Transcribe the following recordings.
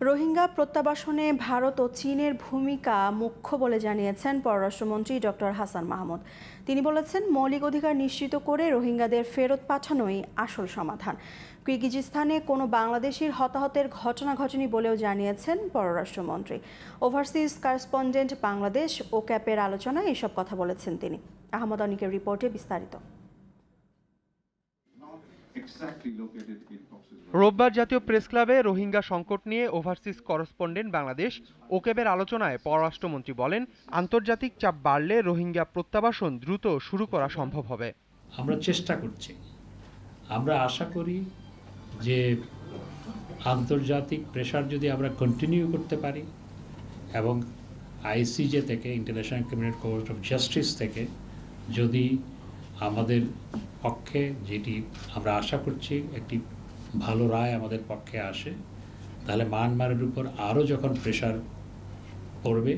রোহিঙ্গা প্রত্যাবাসনে ভারত ও চীনের ভূমিকা মুখ্য বলে জানিয়েছেন পররাষ্ট্রমন্ত্রী ডক্টর হাসান মাহমুদ। তিনি বলেছেন, মৌলিক অধিকার নিশ্চিত করে রোহিঙ্গাদের ফেরত পাঠানোই আসল সমাধান। কিরগিজস্তানে কোনো বাংলাদেশির হতাহতের ঘটনা ঘটেনি বলেও জানিয়েছেন পররাষ্ট্রমন্ত্রী। ওভারসিজ করেসপন্ডেন্ট বাংলাদেশ ও ক্যাপের আলোচনায় এসব কথা বলেছেন তিনি। আহমদ অনিকের রিপোর্টে বিস্তারিত। রোববার জাতীয় প্রেস ক্লাবে রোহিঙ্গা সংকট নিয়ে ওভারসিজ করেসপন্ডেন্ট বাংলাদেশ ও ক্যাবের আলোচনায় পররাষ্ট্রমন্ত্রী বলেন, আন্তর্জাতিক চাপ বাড়লে রোহিঙ্গা প্রত্যাবাসন দ্রুত শুরু করা সম্ভব হবে। আমরা চেষ্টা করছি, আমরা আশা করি যে আন্তর্জাতিক প্রেশার যদি আমরা কন্টিনিউ করতে পারি এবং আইসিজে থেকে, international criminal court of justice থেকে যদি আমাদের পক্ষে, যেটি আমরা আশা করছি একটি ভালো রায় আমাদের পক্ষে আসে, তাহলে মায়ানমারের উপর আরও যখন প্রেশার পড়বে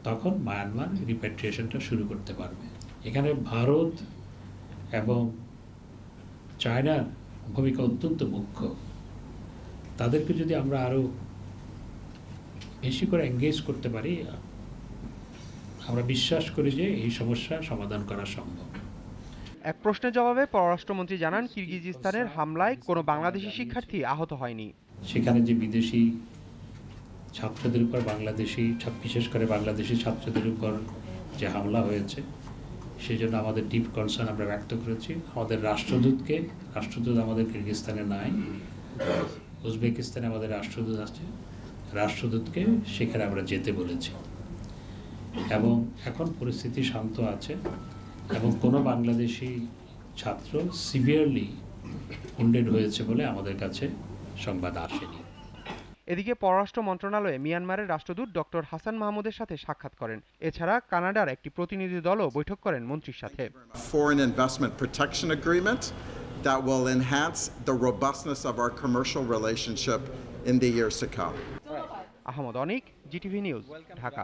তখন মায়ানমার রিপ্যাট্রিয়েশনটা শুরু করতে পারবে। এখানে ভারত এবং চায়নার ভূমিকা অত্যন্ত মুখ্য। তাদেরকে যদি আমরা আরও বেশি করে এঙ্গেজ করতে পারি, আমরা বিশ্বাস করি যে এই সমস্যা সমাধান করা সম্ভব। এক প্রশ্নের জবাবে পররাষ্ট্রমন্ত্রী জানান, কিরগিজস্তানের হামলায় কোনো বাংলাদেশি শিক্ষার্থী আহত হয়নি। সেখানে যে বিদেশি ছাত্রদের উপর বিশেষ করে বাংলাদেশি ছাত্রদের উপর যে হামলা হয়েছে, সেই জন্য আমাদের ডিপ কনসার্ন আমরা ব্যক্ত করেছি। আমাদের রাষ্ট্রদূত আমাদের কিরগিজস্তানে নাই, উজবেকিস্তানে আমাদের রাষ্ট্রদূত আছে, রাষ্ট্রদূতকে সেখানে আমরা যেতে বলেছি এবং এখন পরিস্থিতি শান্ত আছে এবং কোনো বাংলাদেশি ছাত্র সিভিয়ারলি উন্ডেড হয়েছে বলে আমাদের কাছে সংবাদ আসেনি। এদিকে পররাষ্ট্র মন্ত্রণালয়ে মিয়ানমারের রাষ্ট্রদূত ডক্টর হাসান মাহমুদের সাথে সাক্ষাৎ করেন। এছাড়া কানাডার একটি প্রতিনিধি দলও বৈঠক করেন মন্ত্রীর সাথে। Foreign investment protection agreement that will enhance the robustness of our commercial relationship in the years to come. Ahmad Anik, GTV news, Dhaka.